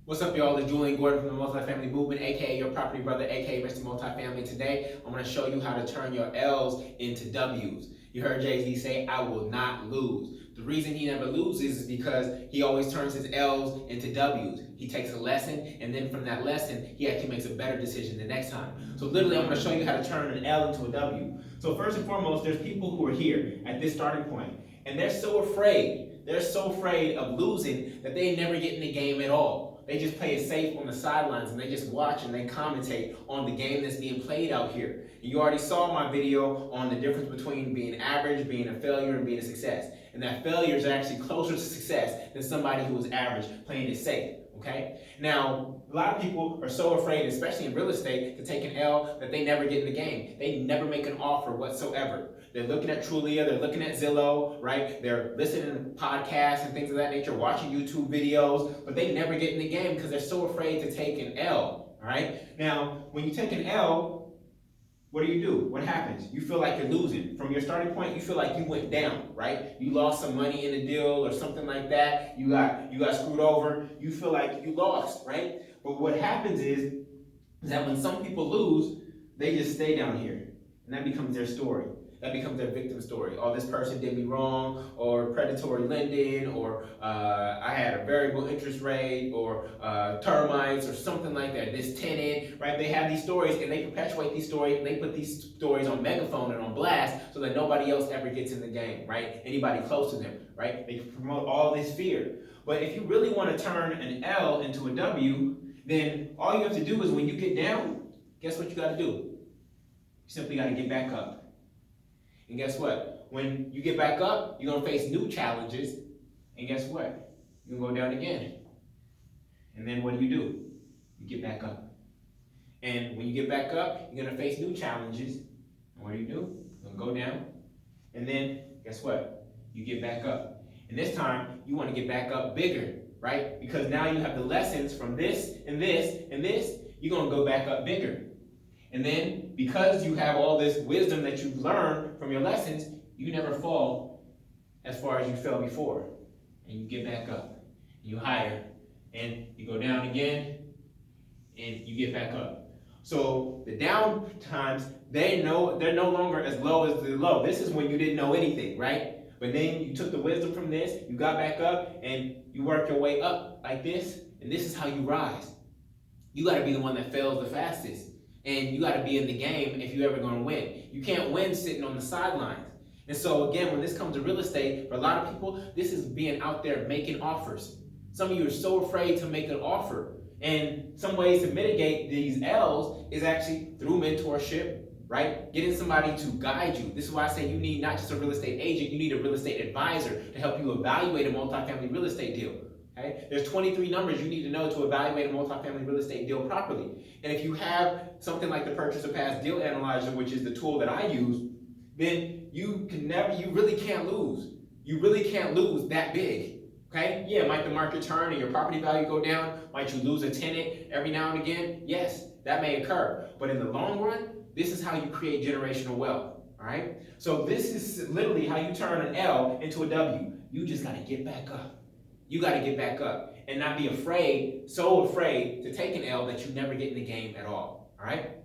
What's up, y'all? It's Julian Gordon from the Multifamily Movement, aka your property brother, aka Mr. Multifamily. Today, I'm going to show you how to turn your L's into W's. You heard Jay-Z say, I will not lose. The reason he never loses is because he always turns his L's into W's. He takes a lesson, and then from that lesson, he actually makes a better decision the next time. So literally, I'm going to show you how to turn an L into a W. So first and foremost, there's people who are here at this starting point, and they're so afraid. They're so afraid of losing that they never get in the game at all. They just play it safe on the sidelines and they just watch and they commentate on the game that's being played out here. You already saw my video on the difference between being average, being a failure, and being a success. And that failure is actually closer to success than somebody who is average playing it safe. Okay? Now, a lot of people are so afraid, especially in real estate, to take an L that they never get in the game. They never make an offer whatsoever. They're looking at Trulia, they're looking at Zillow, right? They're listening to podcasts and things of that nature, watching YouTube videos, but they never get in the game because they're so afraid to take an L, all right? Now, when you take an L, what do? What happens? You feel like you're losing. From your starting point, you feel like you went down, right? You lost some money in a deal or something like that. You got screwed over. You feel like you lost, right? But what happens is that when some people lose, they just stay down here, and that becomes their story. That becomes their victim story. Oh, this person did me wrong, or predatory lending, or I had a variable interest rate, or termites, or something like that. This tenant, right? They have these stories, and they perpetuate these stories, and they put these stories on megaphone and on blast so that nobody else ever gets in the game, right? Anybody close to them, right? They promote all this fear. But if you really want to turn an L into a W, then all you have to do is when you get down, guess what you got to do? You simply got to get back up. And guess what? When you get back up, you're going to face new challenges. And guess what? You're going to go down again. And then what do? You get back up. And when you get back up, you're going to face new challenges. And what do? You're going to go down. And then guess what? You get back up. And this time, you want to get back up bigger, right? Because now you have the lessons from this and this and this. You're going to go back up bigger. And then, because you have all this wisdom that you've learned from your lessons, you never fall as far as you fell before. And you get back up, you higher, and you go down again, and you get back up. So the down times, they're no longer as low as the low. This is when you didn't know anything, right? But then you took the wisdom from this, you got back up, and you work your way up like this, and this is how you rise. You got to be the one that fails the fastest. And you got to be in the game if you're ever going to win. You can't win sitting on the sidelines. And so again, when this comes to real estate, for a lot of people, this is being out there making offers. Some of you are so afraid to make an offer. And some ways to mitigate these L's is actually through mentorship, right? Getting somebody to guide you. This is why I say you need not just a real estate agent, you need a real estate advisor to help you evaluate a multifamily real estate deal. Okay? There's 23 numbers you need to know to evaluate a multifamily real estate deal properly. And if you have something like the Purchase or Pass Deal Analyzer, which is the tool that I use, then you really can't lose. You really can't lose that big. Okay? Yeah, might the market turn and your property value go down? Might you lose a tenant every now and again? Yes, that may occur. But in the long run, this is how you create generational wealth. All right? So this is literally how you turn an L into a W. You just got to get back up. You got to get back up and not be afraid, so afraid to take an L that you never get in the game at all. All right?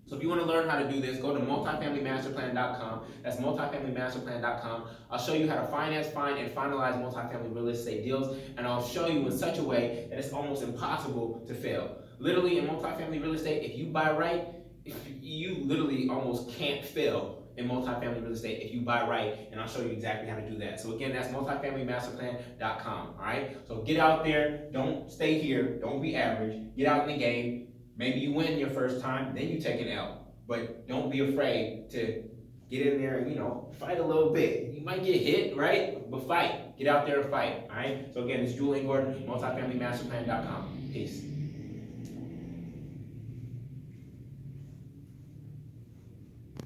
So if you want to learn how to do this, go to multifamilymasterplan.com. That's multifamilymasterplan.com. I'll show you how to finance, find, and finalize multifamily real estate deals, and I'll show you in such a way that it's almost impossible to fail. Literally in multifamily real estate, if you buy right, you literally almost can't fail in multifamily real estate if you buy right, and I'll show you exactly how to do that. So again, that's multifamilymasterplan.com, all right? So get out there, don't stay here, don't be average, get out in the game. Maybe you win your first time, then you take an L, but don't be afraid to get in there and, fight a little bit. You might get hit, right? But fight, get out there and fight, all right? So again, it's Julian Gordon, multifamilymasterplan.com. Peace.